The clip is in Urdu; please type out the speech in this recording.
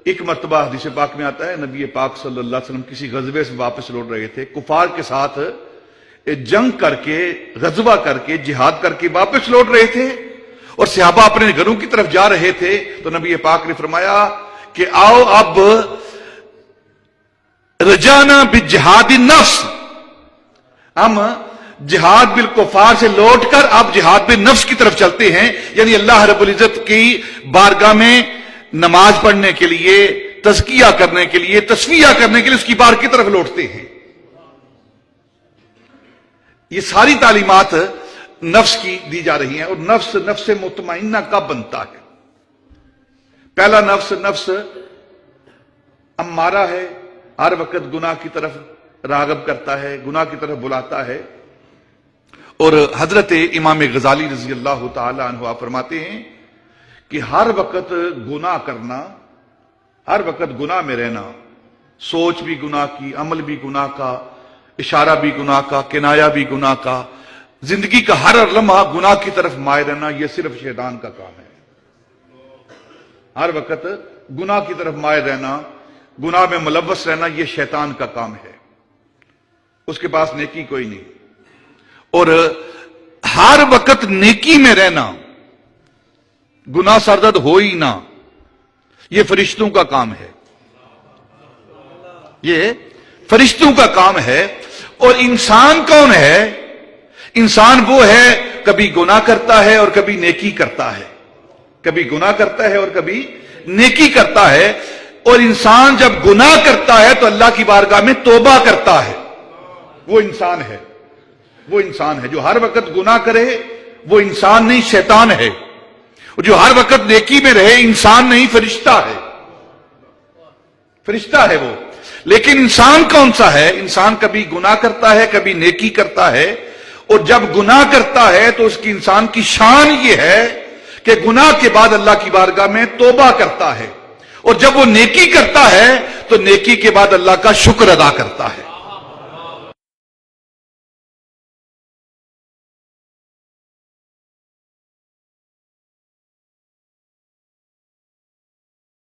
ایک مرتبہ حدیث پاک میں آتا ہے نبی پاک صلی اللہ علیہ وسلم کسی غزوے سے واپس لوٹ رہے تھے، کفار کے ساتھ جنگ کر کے، غزوہ کر کے، جہاد کر کے واپس لوٹ رہے تھے، اور صحابہ اپنے گھروں کی طرف جا رہے تھے، تو نبی پاک نے فرمایا کہ آؤ اب رجانا بجہاد النفس، ہم جہاد بالکفار سے لوٹ کر اب جہاد بالنفس کی طرف چلتے ہیں، یعنی اللہ رب العزت کی بارگاہ میں نماز پڑھنے کے لیے، تزکیہ کرنے کے لیے، تصفیہ کرنے کے لیے اس کی بار کی طرف لوٹتے ہیں۔ یہ ساری تعلیمات نفس کی دی جا رہی ہیں، اور نفس مطمئنہ کب بنتا ہے؟ پہلا نفس امارہ ہے، ہر وقت گناہ کی طرف راغب کرتا ہے، گناہ کی طرف بلاتا ہے، اور حضرت امام غزالی رضی اللہ تعالی عنہ فرماتے ہیں کہ ہر وقت گناہ کرنا، ہر وقت گناہ میں رہنا، سوچ بھی گناہ کی، عمل بھی گناہ کا، اشارہ بھی گناہ کا، کنایہ بھی گناہ کا، زندگی کا ہر لمحہ گناہ کی طرف مائل رہنا، یہ صرف شیطان کا کام ہے۔ ہر وقت گناہ کی طرف مائل رہنا، گناہ میں ملوث رہنا، یہ شیطان کا کام ہے، اس کے پاس نیکی کوئی نہیں۔ اور ہر وقت نیکی میں رہنا، گناہ سرزد ہو ہی نہ، یہ فرشتوں کا کام ہے، یہ فرشتوں کا کام ہے۔ اور انسان کون ہے؟ انسان وہ ہے کبھی گناہ کرتا ہے اور کبھی نیکی کرتا ہے، کبھی گناہ کرتا ہے اور کبھی نیکی کرتا ہے، اور انسان جب گناہ کرتا ہے تو اللہ کی بارگاہ میں توبہ کرتا ہے، وہ انسان ہے، وہ انسان ہے۔ جو ہر وقت گناہ کرے وہ انسان نہیں، شیطان ہے، اور جو ہر وقت نیکی میں رہے انسان نہیں، فرشتہ ہے، فرشتہ ہے وہ۔ لیکن انسان کون سا ہے؟ انسان کبھی گناہ کرتا ہے، کبھی نیکی کرتا ہے، اور جب گناہ کرتا ہے تو اس کی انسان کی شان یہ ہے کہ گناہ کے بعد اللہ کی بارگاہ میں توبہ کرتا ہے، اور جب وہ نیکی کرتا ہے تو نیکی کے بعد اللہ کا شکر ادا کرتا ہے۔